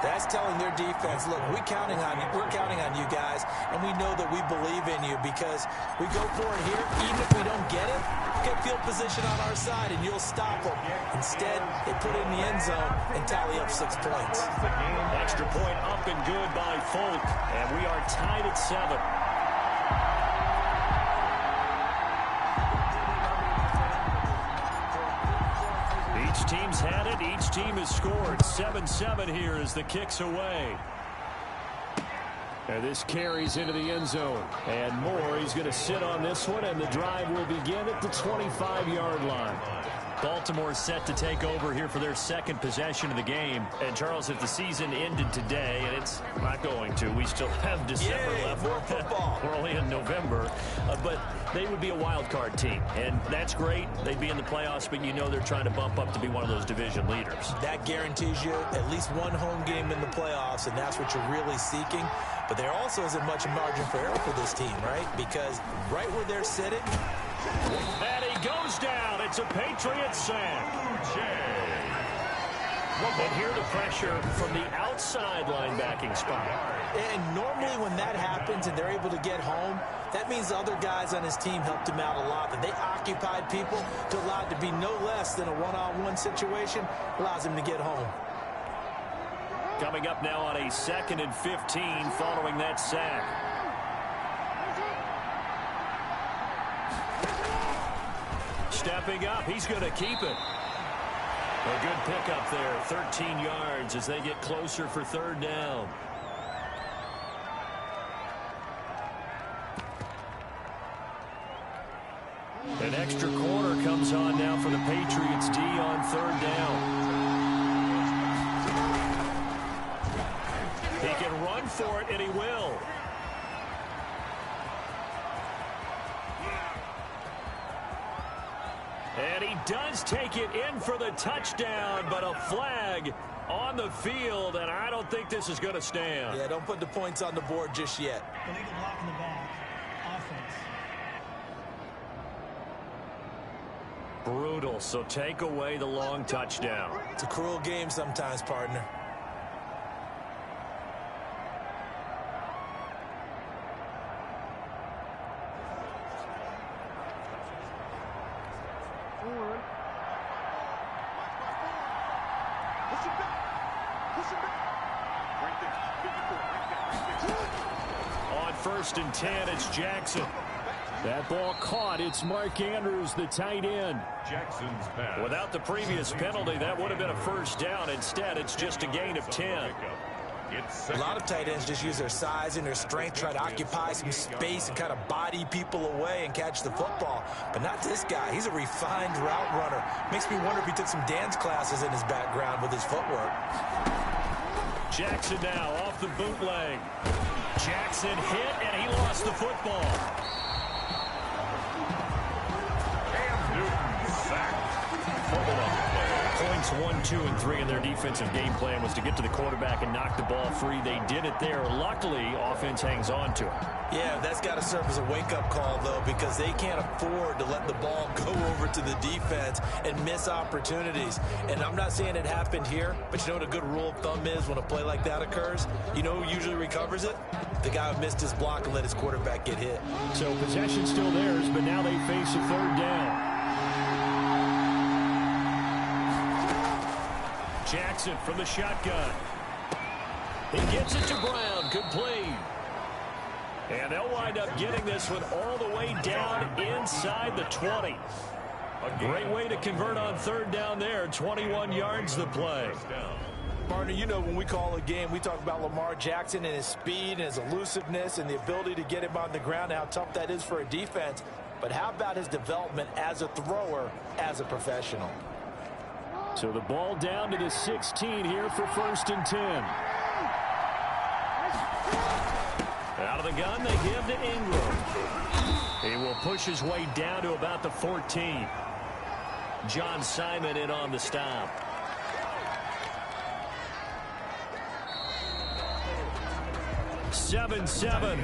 That's telling their defense, look, we're counting on you guys, and we know that we believe in you because we go for it here. Even if we don't get it, get field position on our side, and you'll stop them. Instead, they put it in the end zone and tally up 6 points. Extra point up and good by Folk, and we are tied at 7. Each team's had it. Each team has scored. 7-7 here as the kick's away. And this carries into the end zone. And Moore, he's going to sit on this one, and the drive will begin at the 25-yard line. Baltimore set to take over here for their second possession of the game. And, Charles, if the season ended today, and it's not going to, we still have December left. More football. We're only in November. But they would be a wild card team, and that's great. They'd be in the playoffs, but you know they're trying to bump up to be one of those division leaders. That guarantees you at least one home game in the playoffs, and that's what you're really seeking. But there also isn't much margin for error for this team, right? Because right where they're sitting. And he goes down. It's a Patriots sack. And here the pressure from the outside linebacking spot. And normally when that happens and they're able to get home, that means the other guys on his team helped him out a lot. That they occupied people to allow it to be no less than a one-on-one situation, allows him to get home. Coming up now on a 2nd and 15 following that sack. Stepping up, he's going to keep it. A good pickup there, 13 yards as they get closer for 3rd down. An extra corner comes on now for the Patriots D on 3rd down. He can run for it, and he will. And he does take it in for the touchdown, but a flag on the field, and I don't think this is going to stand. Yeah, don't put the points on the board just yet. Illegal block in the back. Offense. Brutal, so take away the long touchdown. It's a cruel game sometimes, partner. On 1st and 10, it's Jackson. That ball caught. It's Mark Andrews, the tight end. Jackson's pass. Without the previous penalty, that would have been a 1st down. Instead, it's just a gain of 10. A lot of tight ends just use their size and their strength, try to occupy some space and kind of body people away and catch the football. But not this guy. He's a refined route runner. Makes me wonder if he took some dance classes in his background with his footwork. Jackson now off the bootleg. Jackson hit, and he lost the football. Cam Newton sacked. Fumble on the play. Points 1, 2, and 3 in their defensive game plan was to get to the quarterback and knock the ball free. They did it there. Luckily, offense hangs on to it. Yeah, that's got to serve as a wake-up call, though, because they can't afford to let the ball go over to the defense and miss opportunities. And I'm not saying it happened here, but you know what a good rule of thumb is when a play like that occurs? You know who usually recovers it? The guy who missed his block and let his quarterback get hit. So possession still theirs, but now they face a 3rd down. Jackson from the shotgun. He gets it to Brown. Complete. And they'll wind up getting this one all the way down inside the 20. A great way to convert on 3rd down there. 21 yards the play. Partner, you know when we call a game, we talk about Lamar Jackson and his speed and his elusiveness and the ability to get him on the ground and how tough that is for a defense. But how about his development as a thrower, as a professional? So the ball down to the 16 here for 1st and 10. Out of the gun, they give to Ingram. He will push his way down to about the 14. John Simon in on the stop. Seven,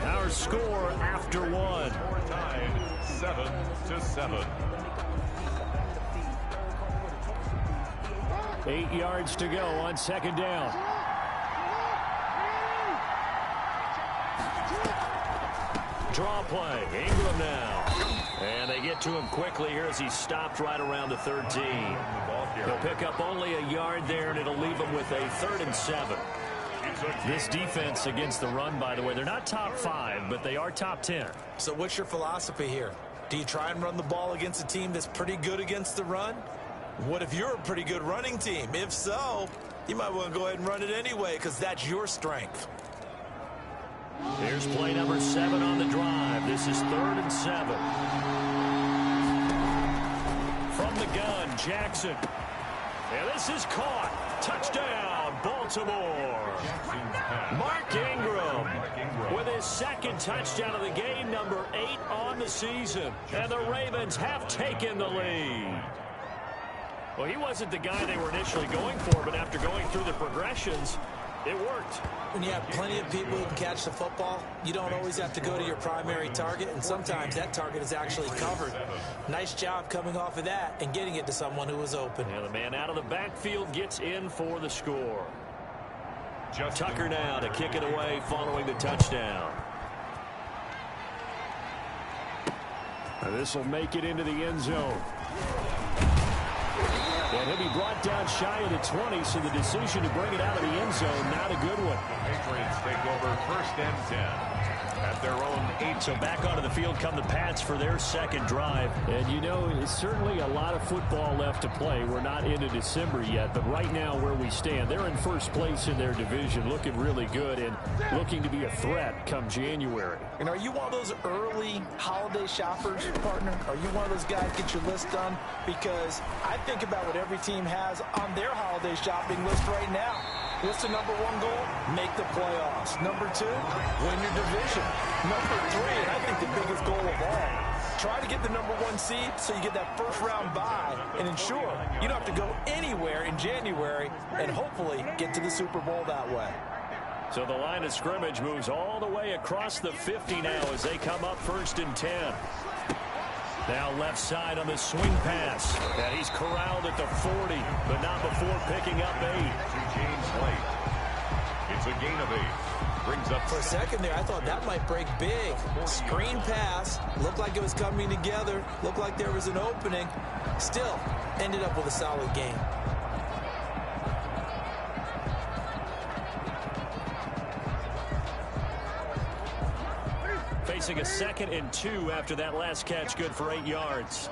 our score after one. Tied 7-7. 8 yards to go on 2nd down. Draw play. Ingram now. And they get to him quickly here as he stopped right around the 13. He'll pick up only a yard there, and it'll leave him with a 3rd and 7. This defense against the run, by the way, they're not top 5, but they are top 10. So what's your philosophy here? Do you try and run the ball against a team that's pretty good against the run? What if you're a pretty good running team? If so, you might want to go ahead and run it anyway because that's your strength. Here's play number 7 on the drive. This is 3rd and 7. From the gun, Jackson. And this is caught. Touchdown, Baltimore. Mark Ingram with his 2nd touchdown of the game, number 8 on the season. And the Ravens have taken the lead. Well, he wasn't the guy they were initially going for, but after going through the progressions, it worked. When you have plenty of people who can catch the football, you don't always have to go to your primary target, and sometimes that target is actually covered. Nice job coming off of that and getting it to someone who was open. And the man out of the backfield gets in for the score. Tucker now to kick it away following the touchdown. This will make it into the end zone. And he'll be brought down shy of the 20, so the decision to bring it out of the end zone, not a good one. The Patriots take over 1st and 10 at their own 8. So back onto the field come the Pats for their 2nd drive. And you know, it's certainly a lot of football left to play. We're not into December yet, but right now where we stand, they're in 1st place in their division, looking really good and looking to be a threat come January. And are you one of those early holiday shoppers, partner? Are you one of those guys get your list done? Because I think about what every team has on their holiday shopping list right now. What's the number 1 goal? Make the playoffs. Number 2, win your division. Number 3, and I think the biggest goal of all, try to get the number 1 seed so you get that 1st round bye and ensure you don't have to go anywhere in January and hopefully get to the Super Bowl that way. So the line of scrimmage moves all the way across the 50 now as they come up 1st and 10. Now left side on the swing pass. And he's corralled at the 40, but not before picking up 8. To James White. It's a gain of 8. Brings up For a second there, I thought that might break big. Screen pass. Looked like it was coming together. Looked like there was an opening. Still, ended up with a solid game. Facing a 2nd and 2 after that last catch, good for 8 yards.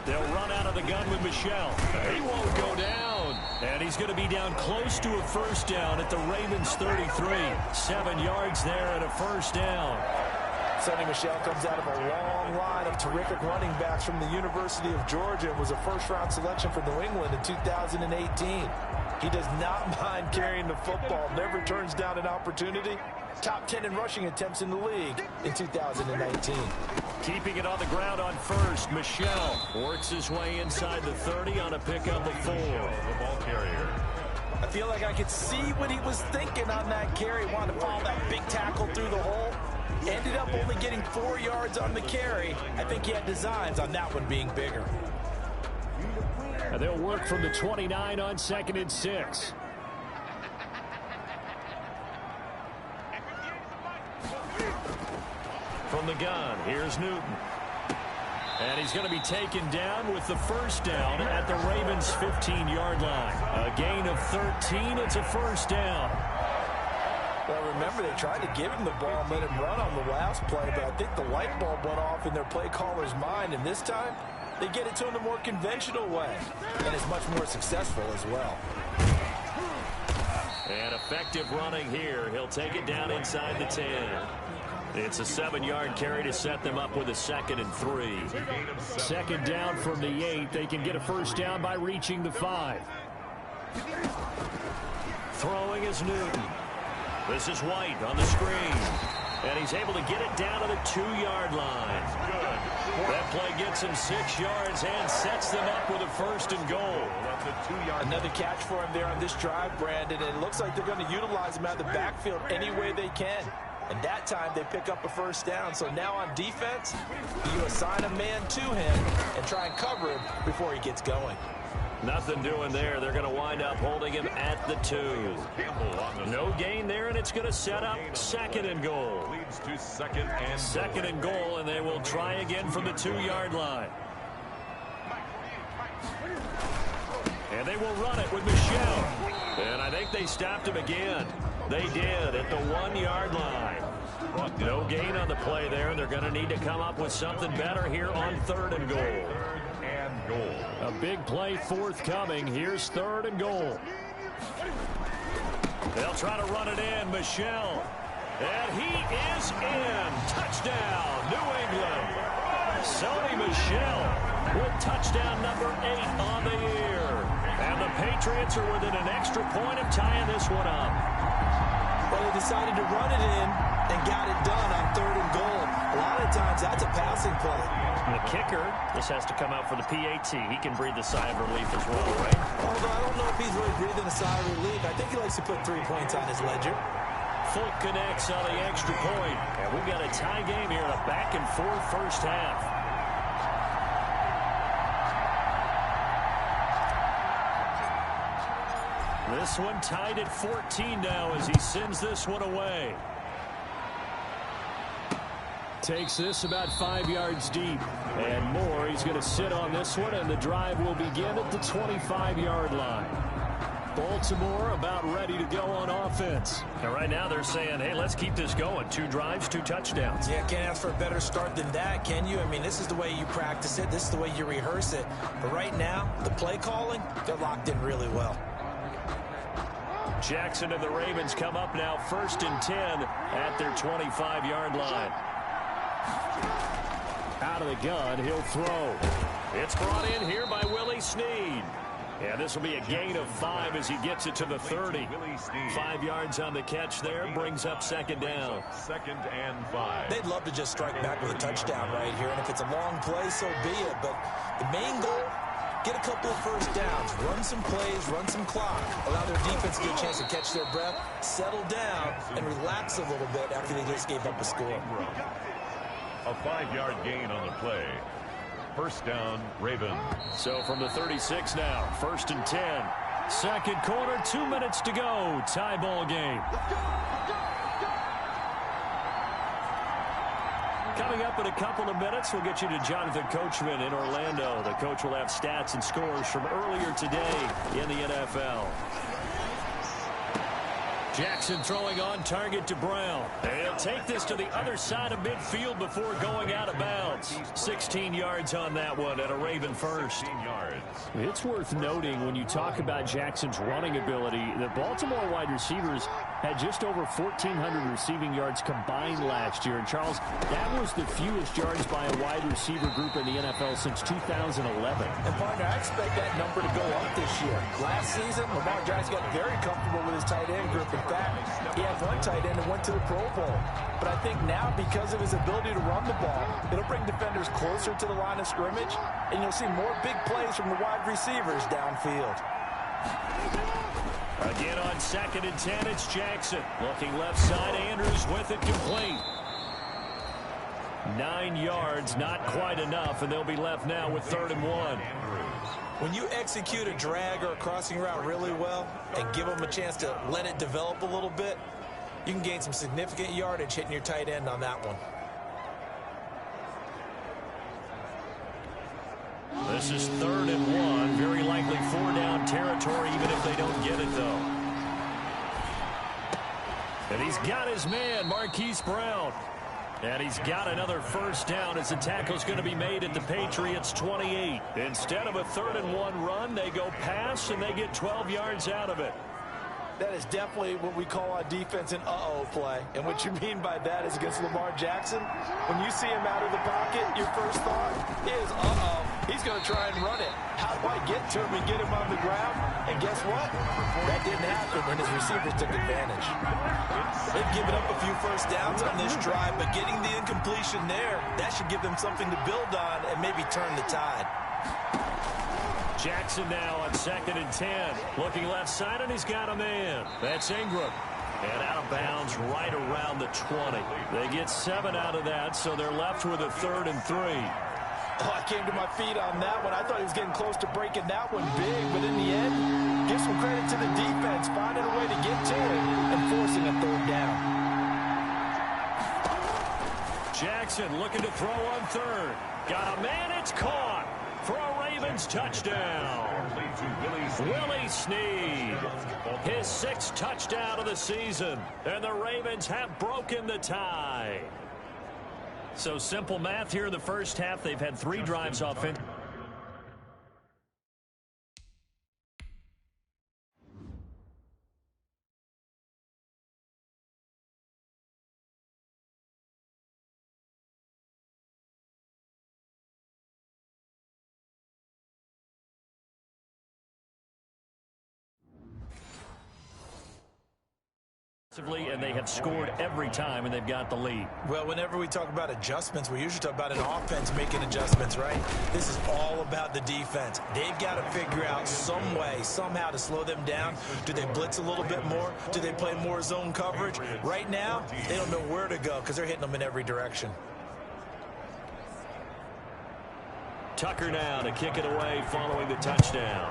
They'll run out of the gun with Michel. He won't go down. And he's going to be down close to a 1st down at the Ravens 33. 7 yards there and a 1st down. Sonny Michel comes out of a long line of terrific running backs from the University of Georgia and was a 1st-round selection for New England in 2018. He does not mind carrying the football, never turns down an opportunity. Top 10 in rushing attempts in the league in 2019. Keeping it on the ground on 1st, Michel works his way inside the 30 on a pickup of 4. the ball carrier. I feel like I could see what he was thinking on that carry. Wanted to follow that big tackle through the hole. Ended up only getting 4 yards on the carry. I think he had designs on that one being bigger. And they'll work from the 29 on 2nd and 6. From the gun, here's Newton. And he's going to be taken down with the 1st down at the Ravens' 15-yard line. A gain of 13, it's a 1st down. Well, remember, they tried to give him the ball and let him run on the last play, but I think the light bulb went off in their play caller's mind, and this time they get it to him the more conventional way, and is much more successful as well. And effective running here. He'll take it down inside the 10. It's a 7-yard carry to set them up with a 2nd and 3. 2nd down from the 8. They can get a 1st down by reaching the 5. Throwing is Newton. This is White on the screen. And he's able to get it down to the 2-yard line. That play gets him 6 yards and sets them up with a 1st and goal. Another catch for him there on this drive, Brandon, and it looks like they're going to utilize him out of the backfield any way they can. And that time they pick up a 1st down. So now on defense, you assign a man to him and try and cover him before he gets going. Nothing doing there. They're going to wind up holding him at the 2. No gain there, and it's going to set up second and goal. Leads to second and goal, and they will try again from the 2-yard line. And they will run it with Michel. And I think they stopped him again. They did at the 1-yard line. No gain on the play there, and they're going to need to come up with something better here on 3rd and goal. A big play forthcoming. Here's 3rd and goal. They'll try to run it in. Michel. And he is in. Touchdown, New England. Sony Michel with touchdown number 8 on the year. And the Patriots are within an extra point of tying this one up. Well, they decided to run it in and got it done on 3rd and goal. A lot of times that's a passing play. And the kicker, this has to come out for the PAT. He can breathe a sigh of relief as well, right? Although I don't know if he's really breathing a sigh of relief. I think he likes to put 3 points on his ledger. Fulk connects on the extra point. And we've got a tie game here in a back-and-forth first half. This one tied at 14 now as he sends this one away. Takes this about 5 yards deep. And more, he's going to sit on this one, and the drive will begin at the 25-yard line. Baltimore about ready to go on offense. And right now they're saying, hey, let's keep this going. 2 drives, 2 touchdowns. Yeah, can't ask for a better start than that, can you? I mean, this is the way you practice it. This is the way you rehearse it. But right now, the play calling, they're locked in really well. Jackson and the Ravens come up now 1st and 10 at their 25-yard line. Out of the gun, he'll throw. It's brought in here by Willie Snead. Yeah, this will be a gain of 5 as he gets it to the 30. 5 yards on the catch there, brings up 2nd down. 2nd and 5. They'd love to just strike back with a touchdown right here, and if it's a long play, so be it. But the main goal, get a couple of first downs, run some plays, run some clock, allow their defense to get a chance to catch their breath, settle down, and relax a little bit after they just gave up a score. A 5-yard gain on the play. First down, Ravens. So from the 36 now, 1st and 10. 2nd quarter, 2 minutes to go. Tie ball game. Coming up in a couple of minutes, we'll get you to Jonathan Coachman in Orlando. The coach will have stats and scores from earlier today in the NFL. Jackson throwing on target to Brown. He'll take this to the other side of midfield before going out of bounds. 16 yards on that one at a Raven first. It's worth noting when you talk about Jackson's running ability, the Baltimore wide receivers had just over 1,400 receiving yards combined last year. And Charles, that was the fewest yards by a wide receiver group in the NFL since 2011. And partner, I expect that number to go up this year. Last season, Lamar Jackson got very comfortable with his tight end group. In fact, he had one tight end that went to the Pro Bowl. But I think now, because of his ability to run the ball, it'll bring defenders closer to the line of scrimmage, and you'll see more big plays from the wide receivers downfield. Again on 2nd and 10, it's Jackson. Looking left side, Andrews with it complete. 9 yards, not quite enough, and they'll be left now with 3rd and 1. When you execute a drag or a crossing route really well and give them a chance to let it develop a little bit, you can gain some significant yardage hitting your tight end on that one. This is 3rd and 1. Very likely 4-down territory, even if they don't get it, though. And he's got his man, Marquise Brown. And he's got another first down as the tackle's going to be made at the Patriots' 28. Instead of a 3rd and 1 run, they go pass, and they get 12 yards out of it. That is definitely what we call a defense an uh-oh play. And what you mean by that is against Lamar Jackson, when you see him out of the pocket, your first thought is, uh-oh, he's going to try and run it. How do I get to him and get him on the ground? And guess what? That didn't happen, and his receivers took advantage. They've given up a few first downs on this drive, but getting the incompletion there, that should give them something to build on and maybe turn the tide. Jackson now on 2nd and 10. Looking left side, and he's got a man. That's Ingram. And out of bounds right around the 20. They get 7 out of that, so they're left with a 3rd and 3. Oh, I came to my feet on that one. I thought he was getting close to breaking that one big, but in the end, give some credit to the defense, finding a way to get to it and forcing a third down. Jackson looking to throw on third. Got a man, it's caught for a Ravens touchdown. Willie Snead, his 6th touchdown of the season, and the Ravens have broken the tie. So simple math here in the first half. They've had 3 drives offense. And they have scored every time, and they've got the lead. Well, whenever we talk about adjustments, we usually talk about an offense making adjustments, right? This is all about the defense. They've got to figure out some way, somehow to slow them down. Do they blitz a little bit more? Do they play more zone coverage? Right now, they don't know where to go because they're hitting them in every direction. Tucker now to kick it away following the touchdown.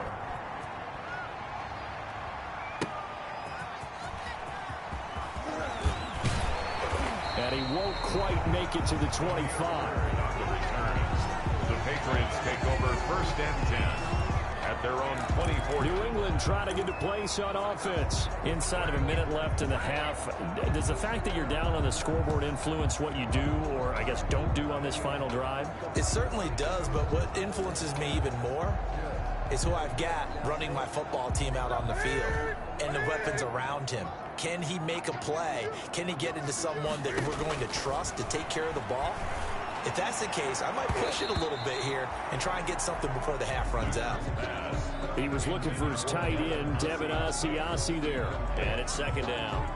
And he won't quite make it to the 25. The Patriots take over 1st and 10 at their own 24. New England trying to get to place on offense. Inside of a minute left in the half, does the fact that you're down on the scoreboard influence what you do, or I guess don't do on this final drive? It certainly does, but what influences me even more is who I've got running my football team out on the field and the weapons around him. Can he make a play? Can he get into someone that we're going to trust to take care of the ball? If that's the case, I might push it a little bit here and try and get something before the half runs out. He was looking for his tight end, Devin Asiasi there. And it's 2nd down.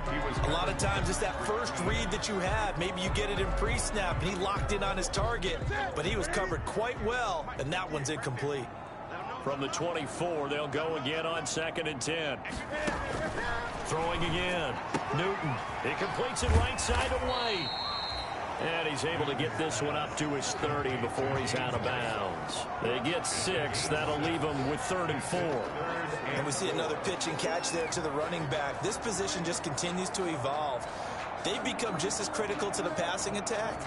A lot of times it's that first read that you have. Maybe you get it in pre-snap, and he locked in on his target, but he was covered quite well, and that one's incomplete. From the 24, they'll go again on 2nd and 10. Throwing again. Newton. He completes it right side away. And he's able to get this one up to his 30 before he's out of bounds. They get 6. That'll leave them with 3rd and 4. And we see another pitch and catch there to the running back. This position just continues to evolve. They've become just as critical to the passing attack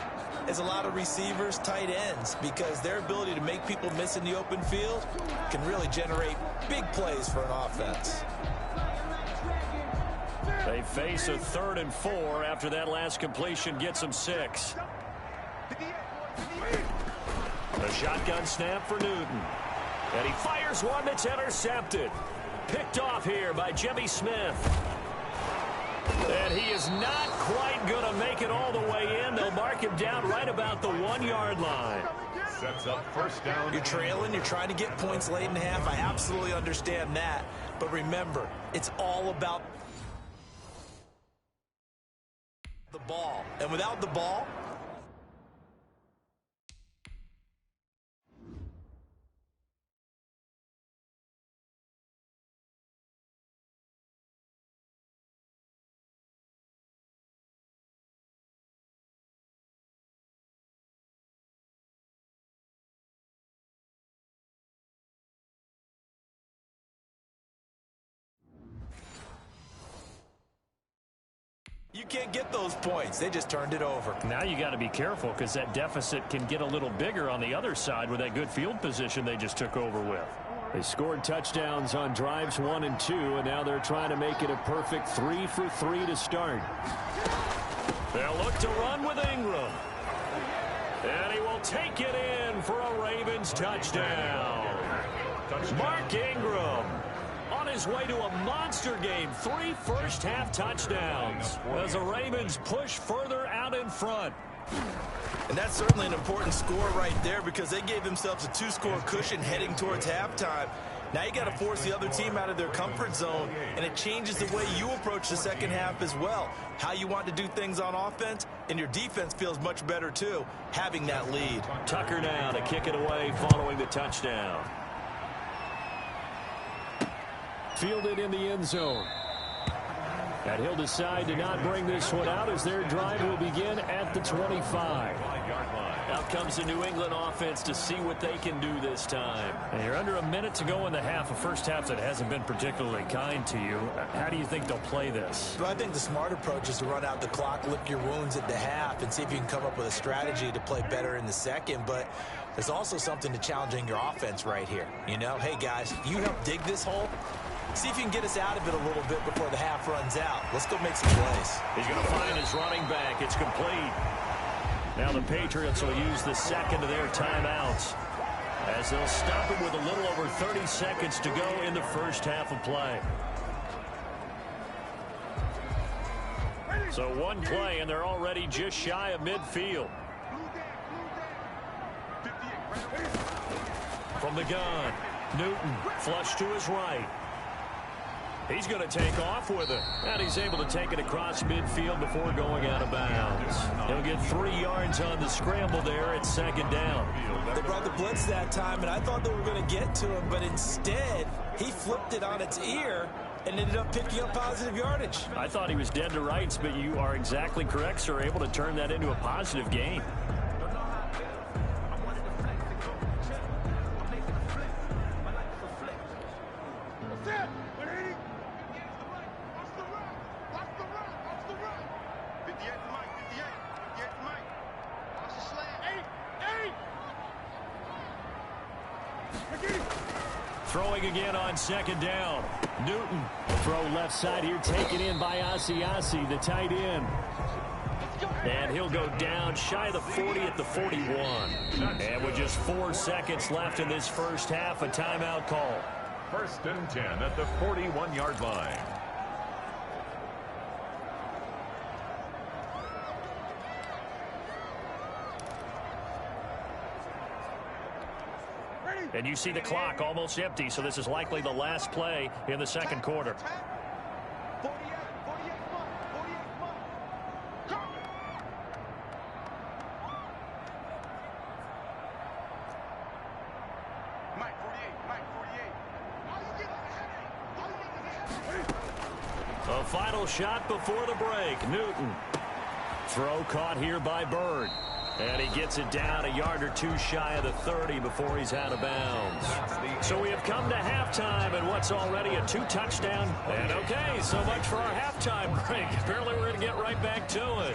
as a lot of receivers, tight ends, because their ability to make people miss in the open field can really generate big plays for an offense. They face a 3rd and 4 after that last completion gets them 6. The shotgun snap for Newton. And he fires one that's intercepted. Picked off here by Jimmy Smith. And he is not quite going to make it all the way in. They'll mark him down right about the 1-yard line. Sets up 1st down. You're trailing. You're trying to get points late in the half. I absolutely understand that. But remember, it's all about the ball. And without the ball, you can't get those points. They just turned it over. Now you got to be careful because that deficit can get a little bigger on the other side with that good field position they just took over with. They scored touchdowns on drives 1 and 2, and now they're trying to make it a perfect 3 for 3 to start. They'll look to run with Ingram. And he will take it in for a Ravens touchdown. Mark Ingram on his way to a monster game. 3 first-half touchdowns as the Ravens push further out in front. And that's certainly an important score right there because they gave themselves a 2-score cushion heading towards halftime. Now you got to force the other team out of their comfort zone, and it changes the way you approach the second half as well. How you want to do things on offense, and your defense feels much better too, having that lead. Tucker now to kick it away following the touchdown. Fielded in the end zone. And he'll decide to not bring this one out as their drive will begin at the 25. Out comes the New England offense to see what they can do this time. And you're under a minute to go in the half, a first half that hasn't been particularly kind to you. How do you think they'll play this? Well, I think the smart approach is to run out the clock, lick your wounds at the half, and see if you can come up with a strategy to play better in the second. But there's also something to challenging your offense right here. You know, hey, guys, you help dig this hole. See if you can get us out of it a little bit before the half runs out. Let's go make some plays. He's going to find his running back. It's complete. Now the Patriots will use the second of their timeouts as they'll stop it with a little over 30 seconds to go in the first half of play. So one play, and they're already just shy of midfield. From the gun, Newton flush to his right. He's going to take off with it. And he's able to take it across midfield before going out of bounds. He'll get 3 yards on the scramble there at second down. They brought the blitz that time, and I thought they were going to get to him, but instead he flipped it on its ear and ended up picking up positive yardage. I thought he was dead to rights, but you are exactly correct, sir. Able to turn that into a positive gain. Throwing again on second down. Newton. Throw left side here, taken in by Asiasi, the tight end. And he'll go down shy of the 40 at the 41. And with just 4 seconds left in this first half, a timeout call. 1st and 10 at the 41-yard line. And you see the clock almost empty, so this is likely the last play in the second quarter. A final shot before the break. Newton. Throw caught here by Bird. And he gets it down a yard or 2 shy of the 30 before he's out of bounds. So we have come to halftime and what's already a 2-touchdown. And okay, so much for our halftime break. Apparently we're going to get right back to it.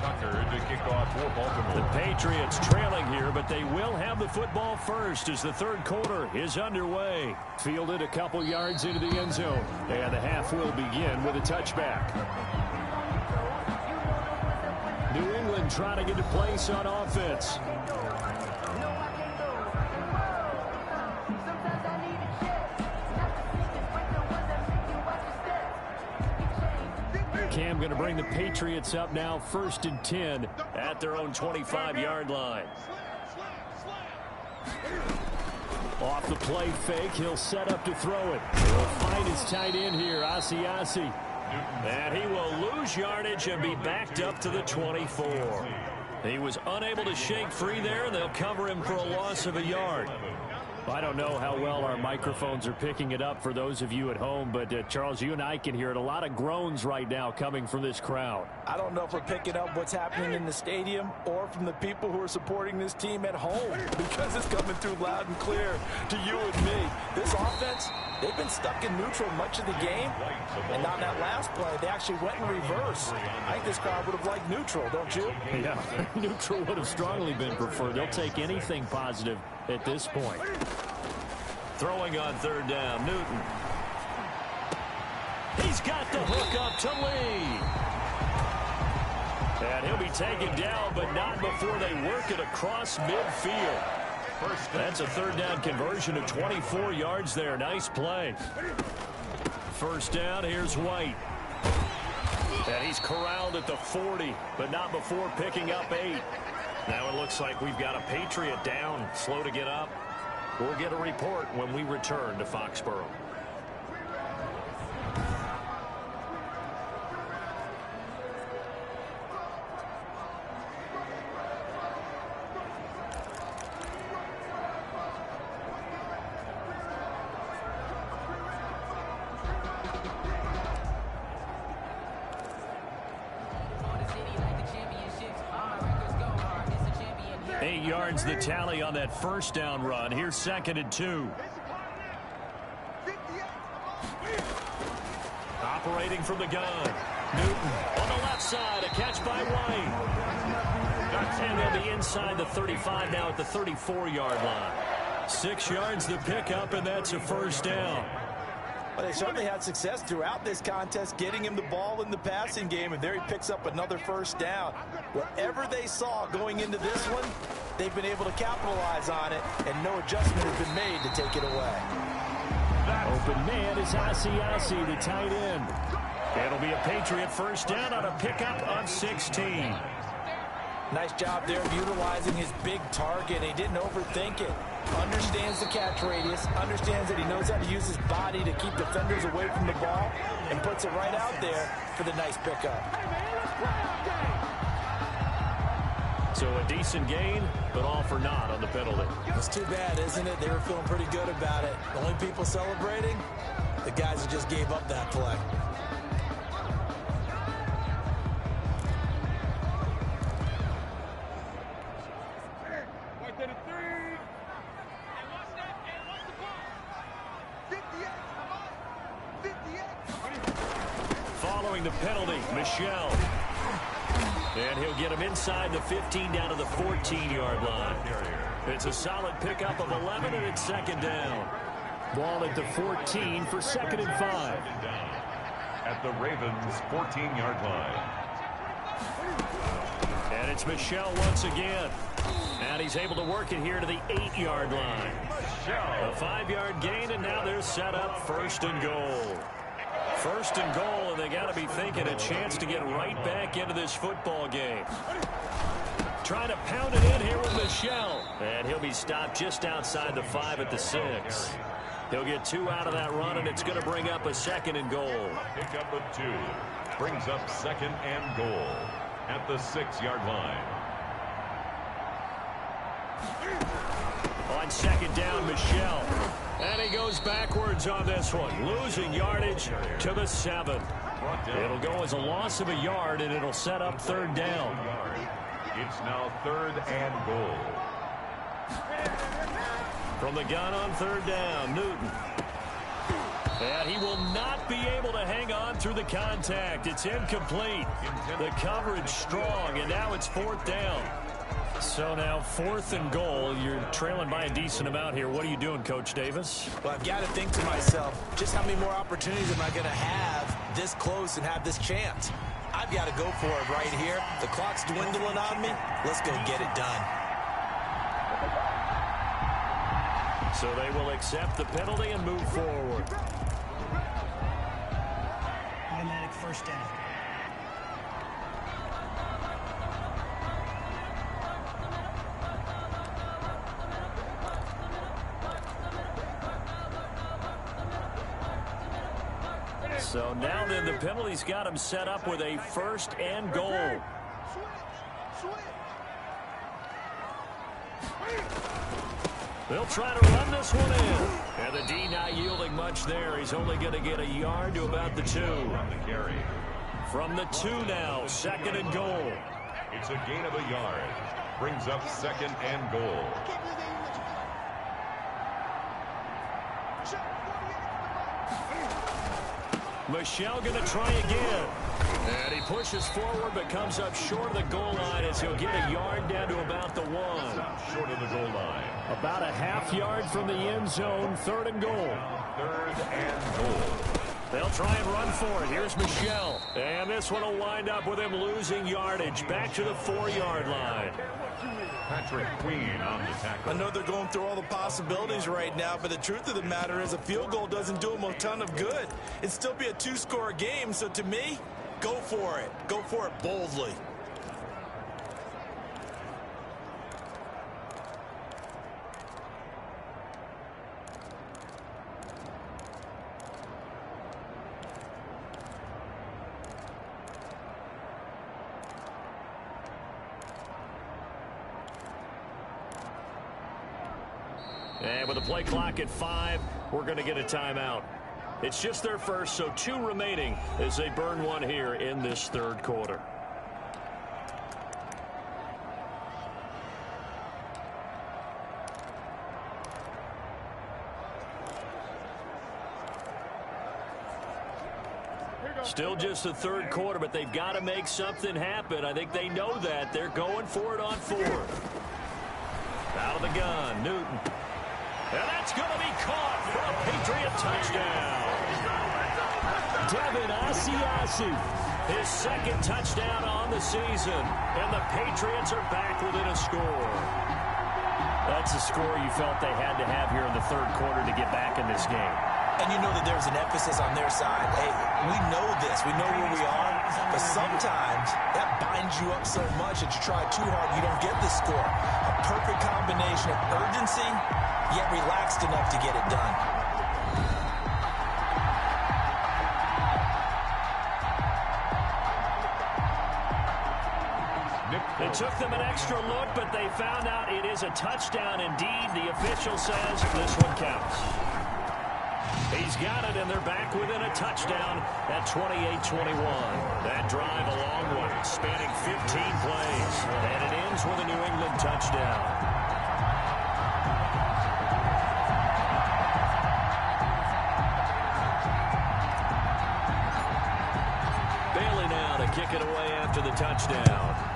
Tucker to kick off for Baltimore. The Patriots trailing here, but they will have the football first as the third quarter is underway. Fielded a couple yards into the end zone. And the half will begin with a touchback. New England trying to get a place on offense. Cam going to bring the Patriots up now 1st and 10 at their own 25-yard line. Off the play fake, he'll set up to throw it. He'll find his tight end here, Asiasi. And he will lose yardage and be backed up to the 24. He was unable to shake free there, and they'll cover him for a loss of a yard. I don't know how well our microphones are picking it up for those of you at home, but Charles, you and I can hear it. A lot of groans right now coming from this crowd. I don't know if we're picking up what's happening in the stadium or from the people who are supporting this team at home, because it's coming through loud and clear to you and me. This offense, they've been stuck in neutral much of the game, and on that last play, they actually went in reverse. I think this crowd would have liked neutral, don't you? Yeah, neutral would have strongly been preferred. They'll take anything positive at this point. Throwing on third down, Newton. He's got the hook up to Lee. And he'll be taken down, but not before they work it across midfield. That's a third down conversion of 24 yards there. Nice play. First down, here's White. And he's corralled at the 40, but not before picking up 8. Now it looks like we've got a Patriot down, slow to get up. We'll get a report when we return to Foxborough. 8 yards the tally on that first down run. Here's 2nd and 2. Operating from the gun. Newton on the left side. A catch by White. And they'll be inside the 35 now at the 34-yard line. 6 yards the pickup, and that's a first down. Well, they certainly had success throughout this contest getting him the ball in the passing game, and there he picks up another first down. Whatever they saw going into this one, they've been able to capitalize on it, and no adjustment has been made to take it away. Open man is Asiasi, the tight end. It'll be a Patriot first down on a pickup of 16. Nice job there of utilizing his big target. He didn't overthink it. Understands the catch radius, understands that he knows how to use his body to keep defenders away from the ball, and puts it right out there for the nice pickup. So a decent gain, but all for naught on the penalty. It's too bad, isn't it? They were feeling pretty good about it. The only people celebrating, the guys who just gave up that play. Following the penalty, Michel. And he'll get him inside the 15 down to the 14-yard line. It's a solid pickup of 11, and it's 2nd down. Ball at the 14 for 2nd and 5. At the Ravens' 14-yard line. And it's Michel once again. And he's able to work it here to the 8-yard line. A 5-yard gain, and now they're set up 1st and goal. 1st and goal, and they got to be thinking a chance to get right back into this football game. Trying to pound it in here with Michel. And he'll be stopped just outside the 5 at the 6. He'll get 2 out of that run, and it's going to bring up a 2nd and goal. Pickup of 2. Brings up 2nd and goal at the 6-yard line. On 2nd down, Michel. And he goes backwards on this one, losing yardage to the 7. It'll go as a loss of a yard, and it'll set up 3rd down. It's now 3rd and goal. From the gun on 3rd down, Newton. And he will not be able to hang on through the contact. It's incomplete. The coverage strong, and now it's 4th down. So now 4th and goal. You're trailing by a decent amount here. What are you doing, Coach Davis? Well, I've got to think to myself, just how many more opportunities am I going to have this close and have this chance? I've got to go for it right here. The clock's dwindling on me. Let's go get it done. So they will accept the penalty and move forward. Automatic first down. So now then the penalty's got him set up with a 1st and goal. They'll try to run this one in. And the D not yielding much there. He's only going to get a yard to about the 2. From the 2 now, 2nd and goal. It's a gain of a yard. Brings up 2nd and goal. Michel going to try again. And he pushes forward but comes up short of the goal line as he'll get a yard down to about the 1. Short of the goal line. About a half yard from the end zone, 3rd and goal. 3rd and goal. They'll try and run for it. Here's Michel. And this one will wind up with him losing yardage back to the 4-yard line. Patrick Queen on the tackle. I know they're going through all the possibilities right now, but the truth of the matter is a field goal doesn't do them a ton of good. It'd still be a 2-score game, so to me, go for it. Go for it boldly. And with the play clock at 5, we're going to get a timeout. It's just their first, so 2 remaining as they burn one here in this 3rd quarter. Still just the third quarter, but they've got to make something happen. I think they know that. They're going for it on fourth. Out of the gun, Newton. And that's going to be caught for a Patriot touchdown. Devin Asiasi, his second touchdown on the season. And the Patriots are back within a score. That's a score you felt they had to have here in the third quarter to get back in this game. And you know that there's an emphasis on their side. Hey, we know this. We know where we are. But sometimes that binds you up so much that you try too hard, you don't get the score. A perfect combination of urgency, yet relaxed enough to get it done. It took them an extra look, but they found out it is a touchdown indeed. The official says this one counts. He's got it, and they're back within a touchdown at 28-21. That drive a long one, spanning 15 plays. And it ends with a New England touchdown. Bailey now to kick it away after the touchdown.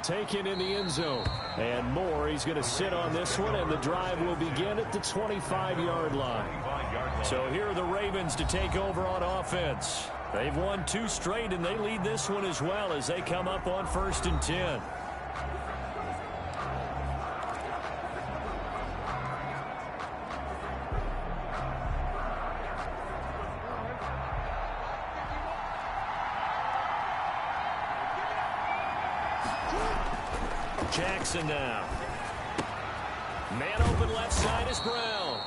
Taken in the end zone. And Moore, he's going to sit on this one, and the drive will begin at the 25-yard line. So here are the Ravens to take over on offense. They've won 2 straight, and they lead this one as well as they come up on 1st and 10. Jackson now. Man open left side is Brown.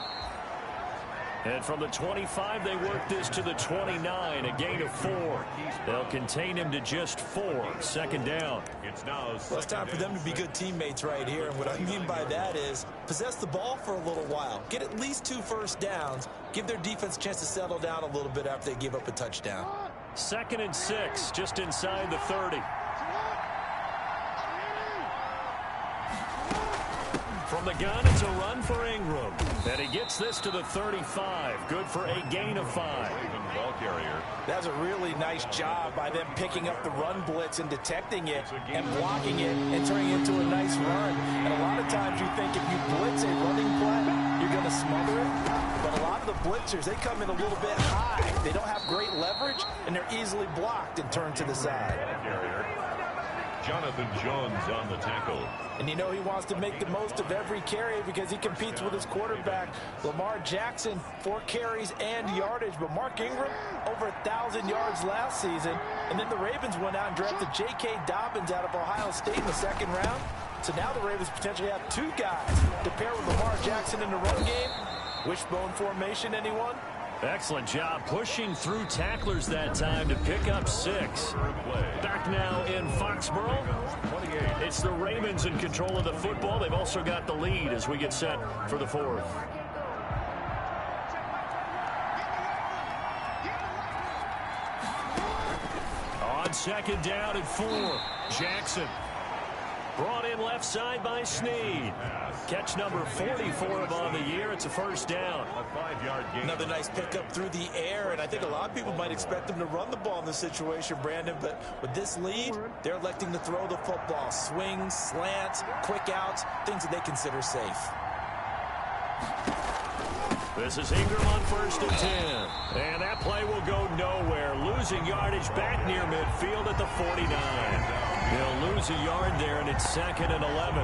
And from the 25, they work this to the 29, a gain of 4. They'll contain him to just 4. Second down. Well, it's time for them to be good teammates right here. And what I mean by that is possess the ball for a little while. Get at least 2 first downs. Give their defense a chance to settle down a little bit after they give up a touchdown. 2nd and 6, just inside the 30. From the gun, it's a run for Ingram. And he gets this to the 35. Good for a gain of 5. That's a really nice job by them picking up the run blitz and detecting it and blocking it and turning it into a nice run. And a lot of times you think if you blitz a running play, you're going to smother it. But a lot of the blitzers, they come in a little bit high. They don't have great leverage, and they're easily blocked and turned to the side. Jonathan Jones on the tackle. And you know he wants to make the most of every carry because he competes with his quarterback. Lamar Jackson, 4 carries and yardage. But Mark Ingram, over 1,000 yards last season. And then the Ravens went out and drafted J.K. Dobbins out of Ohio State in the 2nd round. So now the Ravens potentially have 2 guys to pair with Lamar Jackson in the run game. Wishbone formation, anyone? Excellent job pushing through tacklers that time to pick up 6. Back now in Foxborough. It's the Ravens in control of the football. They've also got the lead as we get set for the 4th. On 2nd down and 4. Jackson. Brought in left side by Snead. Catch number 44 of on the year. It's a first down. A 5-yard gain. Another nice pickup through the air, and I think a lot of people might expect them to run the ball in this situation, Brandon, but with this lead, they're electing to throw the football. Swings, slants, quick outs, things that they consider safe. This is Ingram on 1st and 10. And that play will go nowhere. Losing yardage back near midfield at the 49. They'll lose a yard there, and it's 2nd and 11.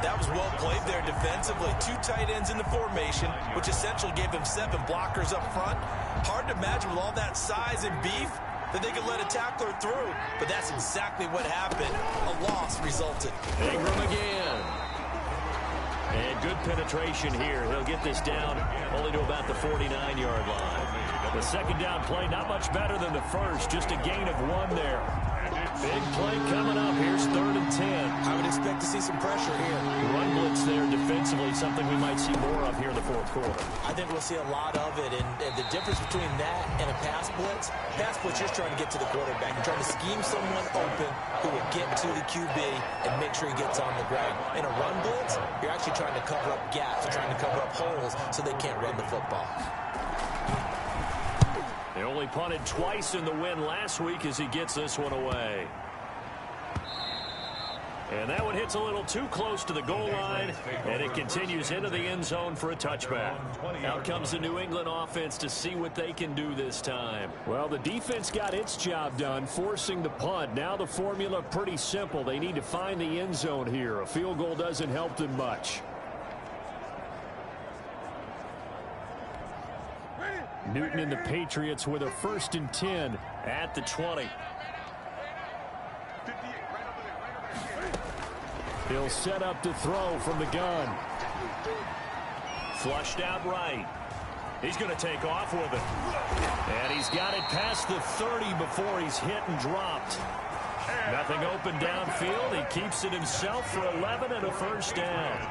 That was well played there defensively. 2 tight ends in the formation, which essentially gave them 7 blockers up front. Hard to imagine with all that size and beef that they could let a tackler through. But that's exactly what happened. A loss resulted. Ingram again. And good penetration here. He'll get this down only to about the 49-yard line. The 2nd down play, not much better than the first. Just a gain of 1 there. Big play coming up. Here's 3rd and 10. I would expect to see some pressure here. Run blitz there defensively, something we might see more of here in the 4th quarter. I think we'll see a lot of it, and the difference between that and a pass blitz, you're trying to get to the quarterback. You're trying to scheme someone open who will get to the QB and make sure he gets on the ground. In a run blitz, you're actually trying to cover up gaps, you're trying to cover up holes so they can't run the football. They only punted twice in the win last week as he gets this one away. And that one hits a little too close to the goal line, and it continues into the end zone for a touchback. Out comes the New England offense to see what they can do this time. Well, the defense got its job done, forcing the punt. Now the formula pretty simple. They need to find the end zone here. A field goal doesn't help them much. Newton and the Patriots with a 1st and 10 at the 20. He'll set up to throw from the gun. Flushed out right. He's going to take off with it. And he's got it past the 30 before he's hit and dropped. Nothing open downfield. He keeps it himself for 11 and a 1st down.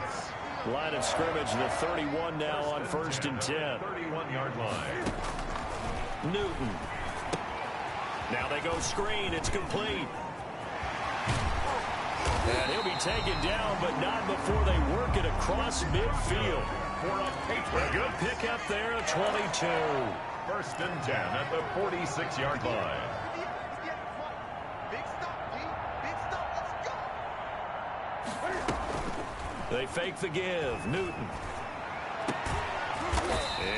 Line of scrimmage, the 31 now on 1st and 10. 31-yard line. Newton. Now they go screen. It's complete. And he'll be taken down, but not before they work it across midfield. A good pickup there at 22. 1st and 10 at the 46-yard line. They fake the give. Newton.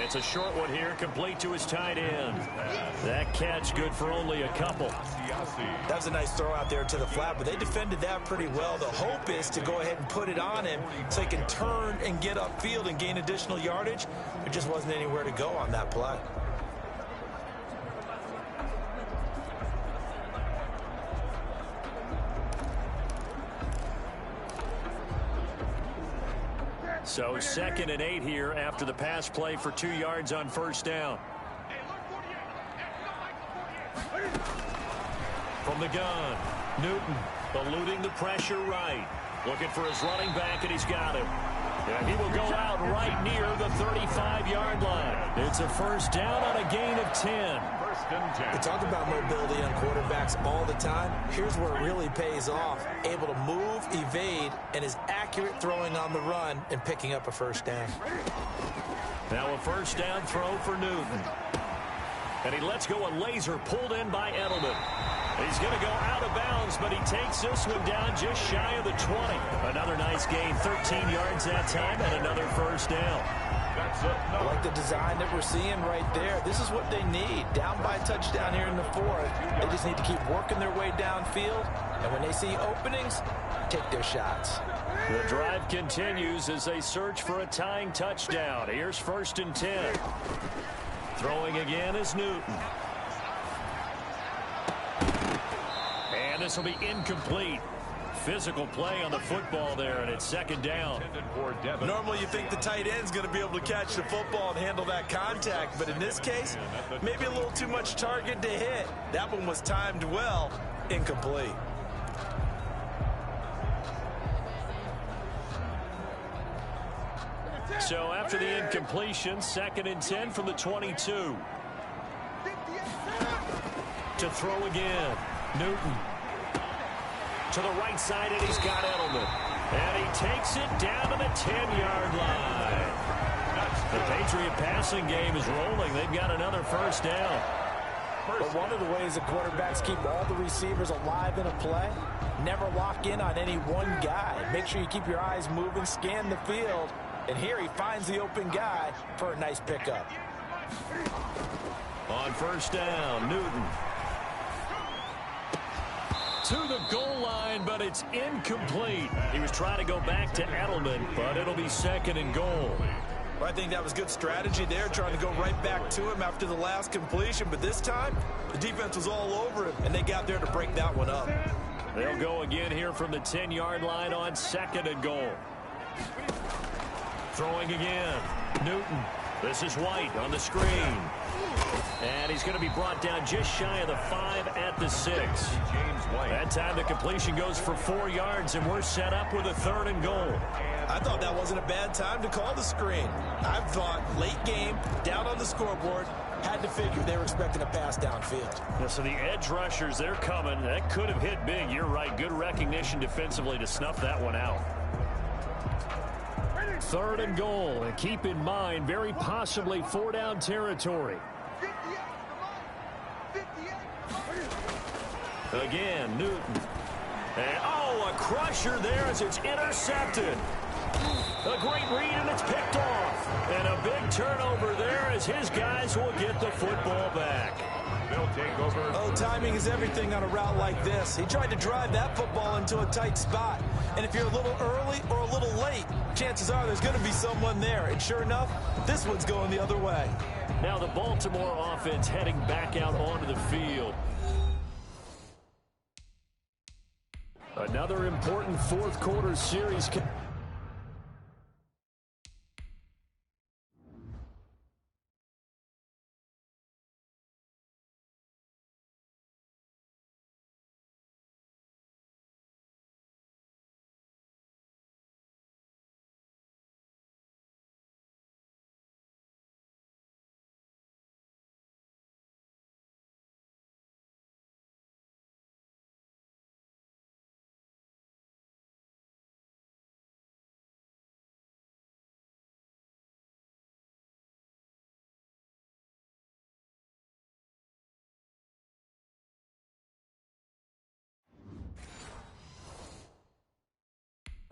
It's a short one here, complete to his tight end. That catch good for only a couple. That was a nice throw out there to the flat, but they defended that pretty well. The hope is to go ahead and put it on him so he can turn and get upfield and gain additional yardage. There just wasn't anywhere to go on that play. So 2nd and 8 here after the pass play for 2 yards on 1st down. From the gun, Newton eluding the pressure right. Looking for his running back, and he's got him. And he will go out right near the 35-yard line. It's a 1st down on a gain of 10. 1st and 10. We talk about mobility on quarterbacks all the time. Here's where it really pays off. Able to move, evade, and is accurate throwing on the run and picking up a 1st down. Now a 1st down throw for Newton. And he lets go a laser pulled in by Edelman. He's going to go out of bounds, but he takes this one down just shy of the 20. Another nice gain, 13 yards that time, and another 1st down. I like the design that we're seeing right there. This is what they need. Down by a touchdown here in the 4th. They just need to keep working their way downfield. And when they see openings, take their shots. The drive continues as they search for a tying touchdown. Here's 1st and 10. Throwing again is Newton. And this will be incomplete. Physical play on the football there, and it's 2nd down. Normally you think the tight end's going to be able to catch the football and handle that contact, but in this case, maybe a little too much target to hit. That one was timed well, incomplete. So after the incompletion, 2nd and 10 from the 22. To throw again, Newton. To the right side, and he's got Edelman. And he takes it down to the 10-yard line. The Patriot passing game is rolling. They've got another 1st down. But one of the ways the quarterbacks keep all the receivers alive in a play, never lock in on any one guy. Make sure you keep your eyes moving, scan the field. And here he finds the open guy for a nice pickup. On 1st down, Newton. To the goal line, but it's incomplete. He was trying to go back to Edelman, but it'll be 2nd and goal. Well, I think that was good strategy there, trying to go right back to him after the last completion. But this time, the defense was all over him, and they got there to break that one up. They'll go again here from the 10-yard line on 2nd and goal. Throwing again, Newton. This is White on the screen. And he's going to be brought down just shy of the 5 at the 6. That time the completion goes for 4 yards, and we're set up with a 3rd and goal. I thought that wasn't a bad time to call the screen. I thought late game, down on the scoreboard, had to figure they were expecting a pass downfield. Yeah, so the edge rushers, they're coming. That could have hit big. You're right. Good recognition defensively to snuff that one out. 3rd and goal, and keep in mind, very possibly 4-down territory. Again, Newton. And, oh, a crusher there as it's intercepted. A great read, and it's picked off. And a big turnover there as his guys will get the football back. They'll take over. Oh, timing is everything on a route like this. He tried to drive that football into a tight spot. And if you're a little early or a little late, chances are there's going to be someone there. And sure enough, this one's going the other way. Now the Baltimore offense heading back out onto the field. Another important fourth quarter series.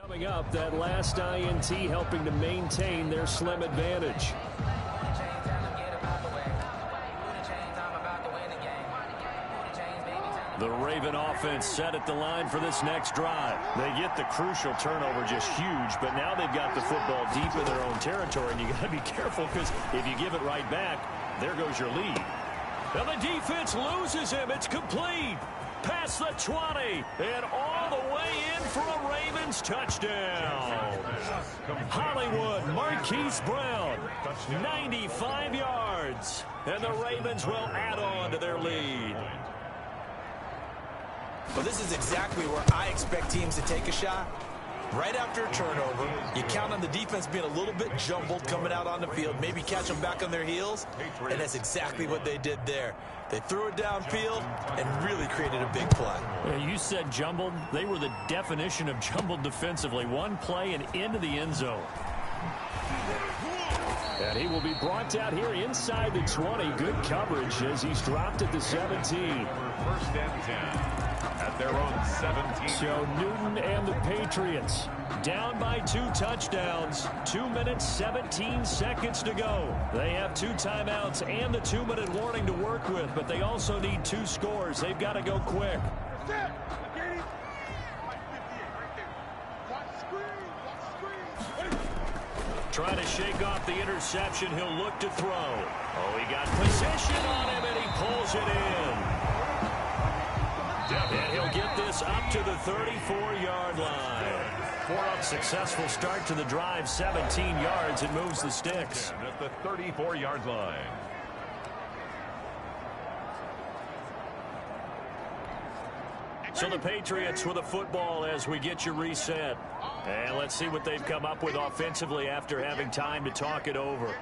Coming up, that last INT helping to maintain their slim advantage. The Raven offense set at the line for this next drive. They get the crucial turnover, just huge, but now they've got the football deep in their own territory, and you got to be careful because if you give it right back, there goes your lead. Now the defense loses him. It's complete. Past the 20 and all the way in for a Ravens touchdown. Hollywood Marquise Brown, 95 yards, and the Ravens will add on to their lead. Well, this is exactly where I expect teams to take a shot. Right after a turnover, you count on the defense being a little bit jumbled coming out on the field, maybe catch them back on their heels, and that's exactly what they did there. They threw it downfield and really created a big play. You said jumbled. They were the definition of jumbled defensively. One play and into the end zone. And he will be brought down here inside the 20. Good coverage as he's dropped at the 17. First and 10. At their own 17. So Newton and the Patriots down by 2 touchdowns. 2 minutes, 17 seconds to go. They have 2 timeouts and the 2-minute warning to work with, but they also need 2 scores. They've got to go quick. Trying to shake off the interception. He'll look to throw. Oh, he got position on him, and he pulls it in. And he'll get this up to the 34-yard line. For a successful start to the drive, 17 yards, and moves the sticks. At the 34-yard line. So the Patriots with a football as we get you reset. And let's see what they've come up with offensively after having time to talk it over.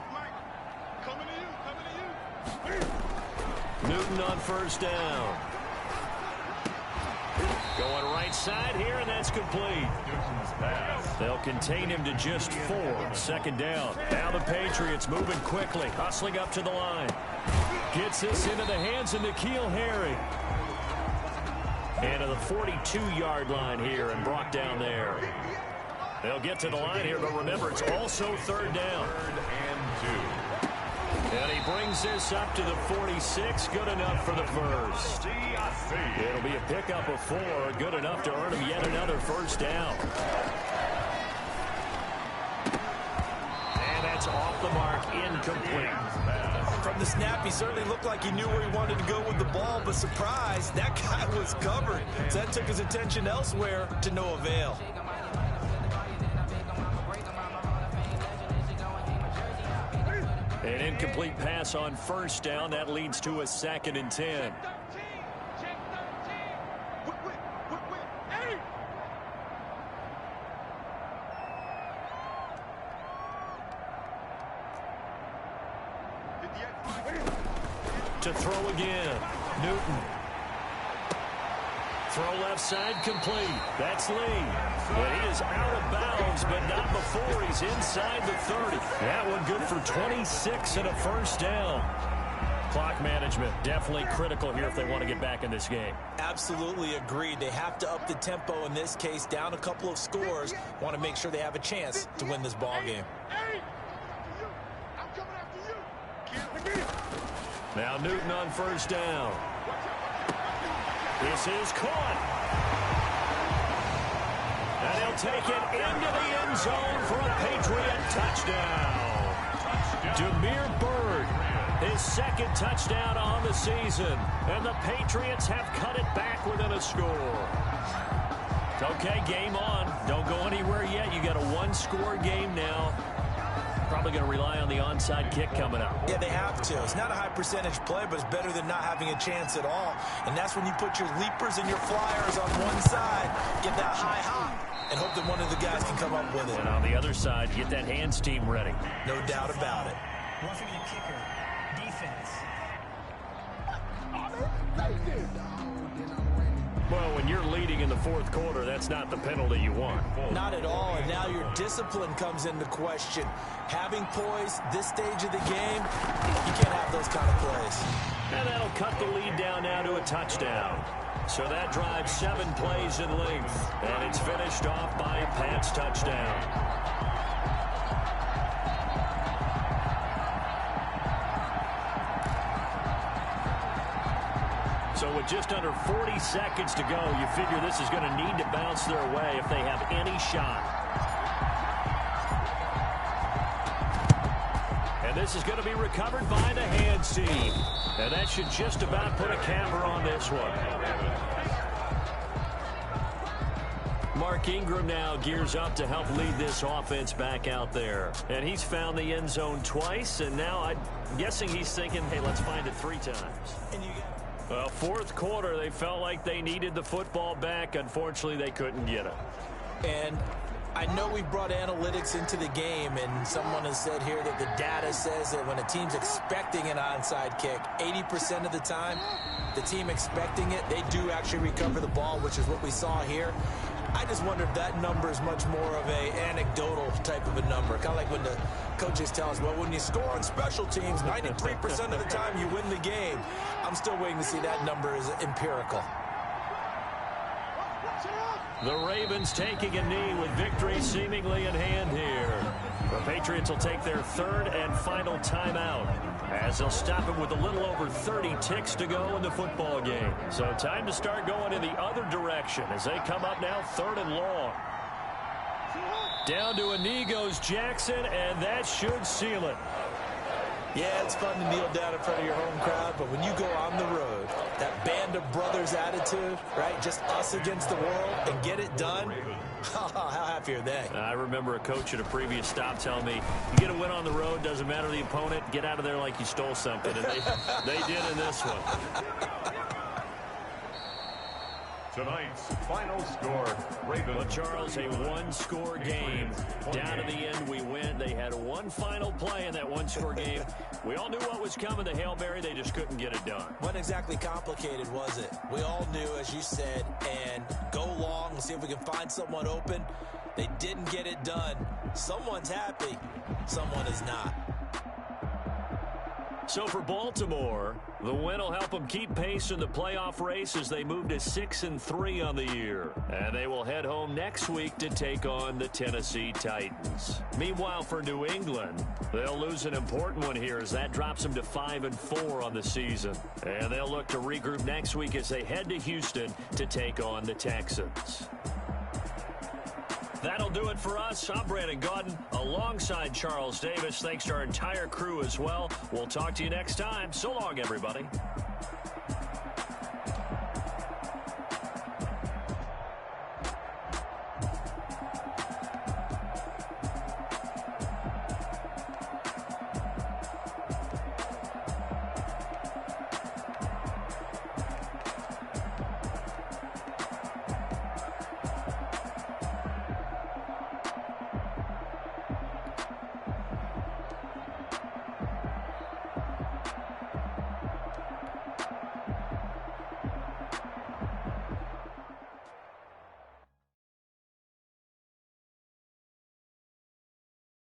Newton on first down. Going right side here, and that's complete. They'll contain him to just 4. Second down. Now the Patriots moving quickly, hustling up to the line. Gets this into the hands of N'Keal Harry. And to the 42-yard line here and brought down there. They'll get to the line here, but remember, it's also third down. 3rd and 2. And he brings this up to the 46. Good enough for the first. It'll be a pickup of 4. Good enough to earn him yet another first down. And that's off the mark, incomplete. From the snap, he certainly looked like he knew where he wanted to go with the ball, but surprise, that guy was covered. So that took his attention elsewhere to no avail. An incomplete pass on first down. That leads to a 2nd and 10. To throw again. Newton. Throw left side complete. That's Lee. And he is out of bounds, but not before he's inside the 30. That one good for 26 and a first down. Clock management, definitely critical here if they want to get back in this game. Absolutely agreed. They have to up the tempo in this case, down a couple of scores. Want to make sure they have a chance to win this ball game. Now Newton on first down. This is caught. And he'll take it into the end zone for a Patriot touchdown. Demir Bird, his second touchdown on the season. And the Patriots have cut it back within a score. Okay, game on. Don't go anywhere yet. You got a one-score game now. Probably going to rely on the onside kick coming up. Yeah, they have to. It's not a high percentage play, but it's better than not having a chance at all. And that's when you put your leapers and your flyers on one side, get that high hop, and hope that one of the guys can come up with it. And on the other side, get that hands team ready. No doubt about it. Roughing the kicker. Defense. Well, when you're leading in the fourth quarter, that's not the penalty you want. Not at all, and now your discipline comes into question. Having poise this stage of the game, you can't have those kind of plays. And that'll cut the lead down now to a touchdown. So that drives 7 plays in length, and it's finished off by a Pats touchdown. So with just under 40 seconds to go, you figure this is going to need to bounce their way if they have any shot. And this is going to be recovered by the hands team. And that should just about put a camera on this one. Mark Ingram now gears up to help lead this offense back out there. And he's found the end zone twice, and now I'm guessing he's thinking, hey, let's find it 3 times. Well, fourth quarter, they felt like they needed the football back. Unfortunately, they couldn't get it. And I know we brought analytics into the game, and someone has said here that the data says that when a team's expecting an onside kick, 80% of the time, the team expecting it, they do actually recover the ball, which is what we saw here. I just wonder if that number is much more of a anecdotal type of a number. Kind of like when the coaches tell us, well, when you score on special teams, 93% of the time you win the game. I'm still waiting to see that number is empirical. The Ravens taking a knee with victory seemingly in hand here. The Patriots will take their 3rd and final timeout as they'll stop it with a little over 30 ticks to go in the football game. So time to start going in the other direction as they come up now 3rd and long. Down to a knee goes Jackson, and that should seal it. Yeah, it's fun to kneel down in front of your home crowd, but when you go on the road, that band of brothers attitude, right, just us against the world, and get it done, how happy are they? I remember a coach at a previous stop telling me, you get a win on the road, doesn't matter the opponent, get out of there like you stole something, and they did in this one. Tonight's final score, Ravens. Well, Charles, a one-score game. Down to the end, we win. They had one final play in that one-score game. We all knew what was coming, the Hail Mary. They just couldn't get it done. Wasn't exactly complicated, was it? We all knew, as you said, and go long and see if we can find someone open. They didn't get it done. Someone's happy. Someone is not. So for Baltimore, the win will help them keep pace in the playoff race as they move to 6-3 on the year. And they will head home next week to take on the Tennessee Titans. Meanwhile, for New England, they'll lose an important one here as that drops them to 5-4 on the season. And they'll look to regroup next week as they head to Houston to take on the Texans. That'll do it for us. I'm Brandon Gaudin alongside Charles Davis. Thanks to our entire crew as well. We'll talk to you next time. So long, everybody.